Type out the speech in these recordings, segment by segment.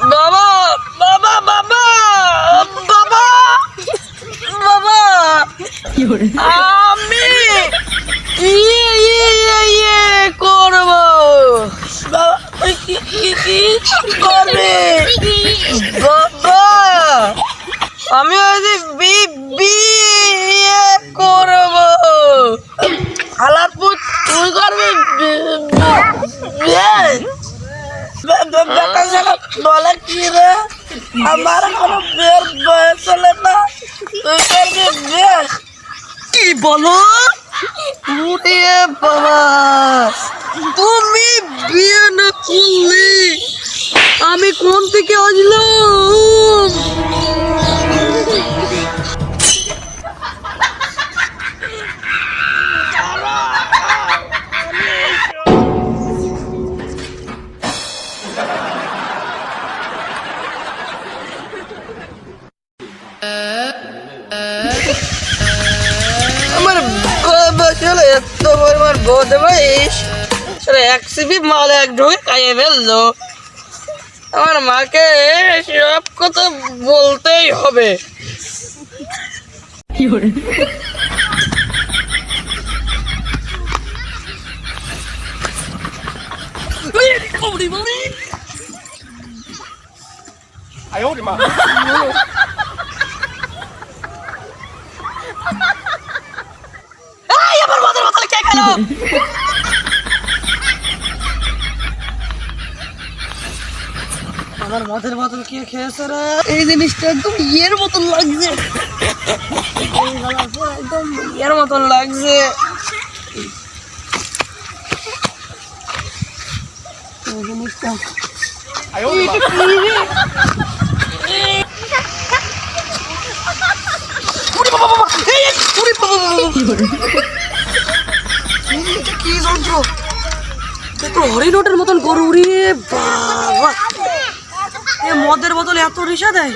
বাবা বাবা বাবা বাবা বাবা আমি করব বাবা কি করবে বাবা আমি আজ বিয়ে করব হালাতপুর তুই করবি বলে কি রে আমার কোনো বিয়ের বয়স হলে না তুই করবি বিয়ে কি বলো বাবা তুমি বিয়ে না করলে আমি কোন থেকে আসলাম আমার চলে এত পরিমাণ বোধ বয়স এক সিপি মাল এক ঢুকে খাইয়ে ফেললো আমার মাকে সব কথা বলতেই হবে আমার মদের বোতল কে খেয়েছে রে এই জিনিসটা একদম ইয়ের মতন লাগছে একদম ইয়ের মতন লাগছে এই জিনিসটা কি যন্ত্র হরিণটার মতন গরু রে বাবা এ মদের বোতল এত রিসা দেয়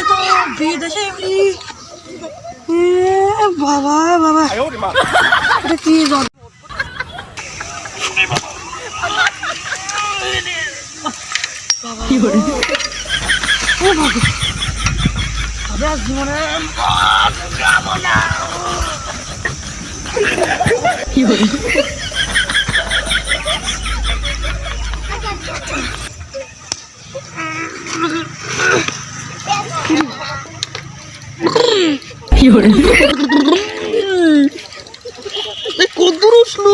তো বিদেশে বাবা বাবা এটা কি জীবনে কত উষ্ণ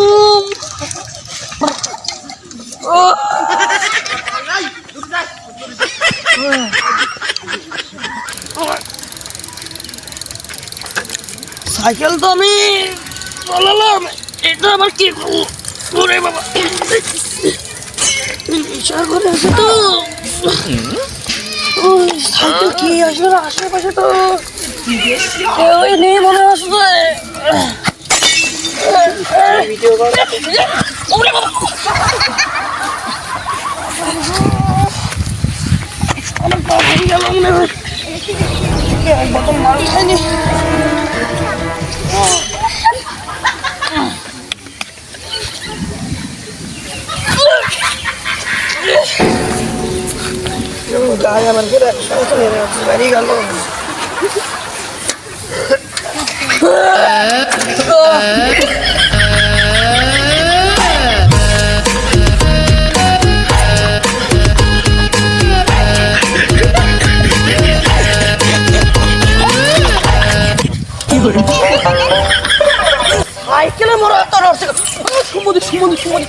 সাইকেল তো আমি চালালাম এটা আবার কি করে বাবা নেশা করে আছে তো সাইকেল কি আসবে না আশেপাশে তো কেউই নেই মনে আসবে অনেক হয়ে গেল মনে হয় এক বোতল মাল খাইনি গায়ে আমার বেরিয়ে গেল সাইকেলে মোড়া এত রয়েছে সুমদি সুমদি সুমদি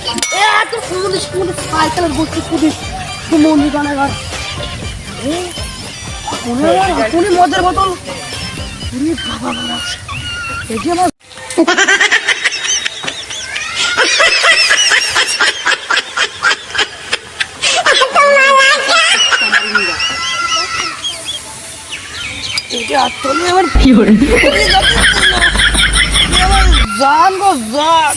এত সুমদি সুমদি সাইকেলের বসে সুদি সুমদি গানাগার আপনি মদের বোতল বাবা বাবা এই যে আমার এটা আসলে আমার জান গো জান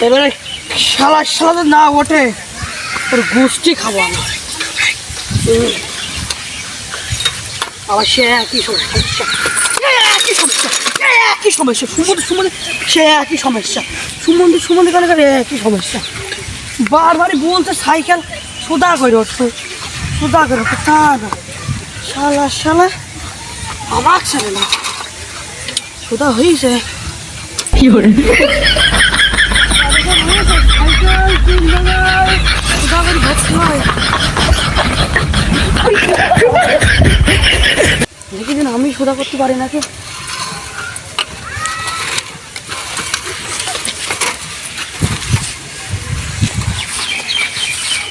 এবারে শালা শালা না ওঠে তোর গোষ্ঠী খাবো আমি আবার সে একই সমস্যা একই সমস্যা একই সমস্যা, সুমন সে একই সমস্যা, সুমন কানে একই সমস্যা। বারবারই বলতে সাইকেল সোদা করে উঠতো তা না, শালা আমার ছেলে না সোদা হয়েছে। কি করে দেখি দিন আমি সোদা করতে পারি নাকি।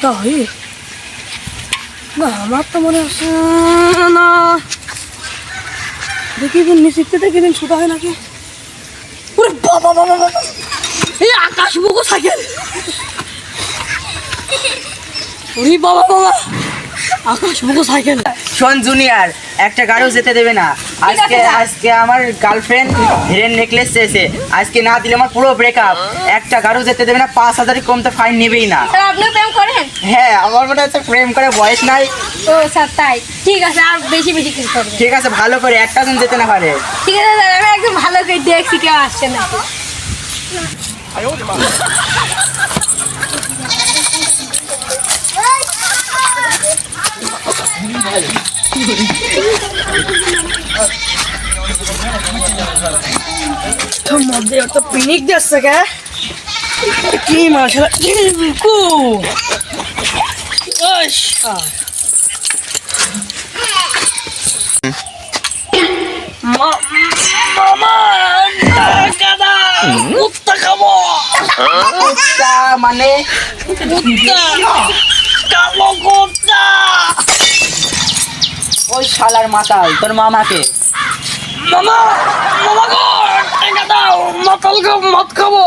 তাই না, আমার তো মনে হচ্ছে না। দেখি দিন নিশ্চিত দেখি দিন সোদা হয় নাকি। ওরে বাবা এই আকাশ মুখো সাইকেল, ওরে বাবা আকাশ মুখো সাইকেল। শোন জুনিয়র, একটা গাড়িও যেতে দেবে না আজকে আমার গার্লফ্রেন্ড হিরেন নেকলেস চেয়েছে, আজকে না দিলে আমার পুরো ব্রেকআপ। একটা গাড়িও যেতে দেবে না, 5,000 কম তো ফাইন নেবেই না। আপনি প্রেম করেন? হ্যাঁ, আমার মনে হচ্ছে প্রেম করে বয়স নাই। ও স্যার তাই, ঠিক আছে, আর বেশি কিস করবেন। ঠিক আছে, ভালো করে একটা জন যেতে না পারে। ঠিক আছে স্যার, আমি একদম ভালো করে দেখছি কেউ আসছে না। মধ্যে একটা পিনিক দিচ্ছে কে কি মাসা কু মামা কুত্তা খাবো। কুত্তা মানে কালো কুত্তা। ওই শালার মাতাল তোর মামাকে। মামা গো টাকা দাও, মদ খাবো।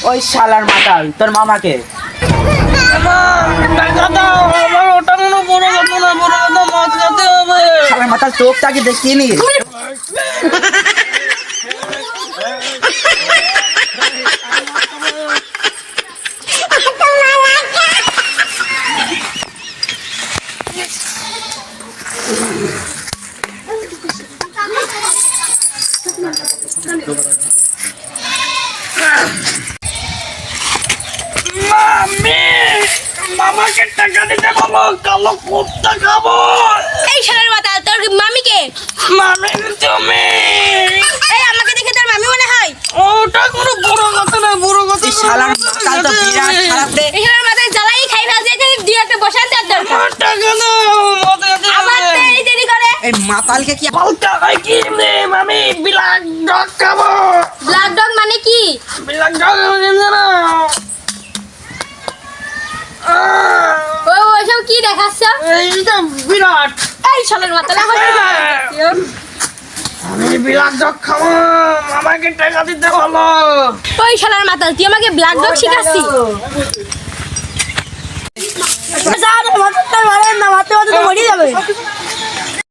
ওই শালার মাতাল তোর মামাকে। মামা টাকা দাও, আমার ওটা কোনো বড় কথা না, মদ খেতে হবে। শালার মাতাল চোখটাকে দেখিয়ে নি। মামাকে টাকা দিতে বলো, কালো কুত্তা খাবো। এই শালার মাথা, তোর মামিকে? মামি তুমি এই আমাকে দেখে তোর মামি মনে হয়? ওটা কোনো বড় কথা না, এই শালার মাতাল তো বিরাট খারাপ রে। এই শালার মাথায় জ্বালাই খাই ফেলছে, এখানে দুই একটা বসান দেওয়ার দরকার। টাকা দাও, মদ খেতে আমার হবে। দেরি করে। এই মাতালকে কি পাল্টা হয় কি রে মামি, ব্ল্যাক ডগ খাবো। ব্ল্যাক ডগ মানে কি? ব্ল্যাক ডগ না ও ওইসব কি দেখাচ্ছ? এইটা বিরাট। এই শালার মাথা আমি ব্ল্যাক ডগ খাবো, মামাকে টাকা দিতে বলো। ওই শালার মাথা, তুই আমাকে ব্ল্যাক ডগ শিখাচ্ছি? মরে যাবে।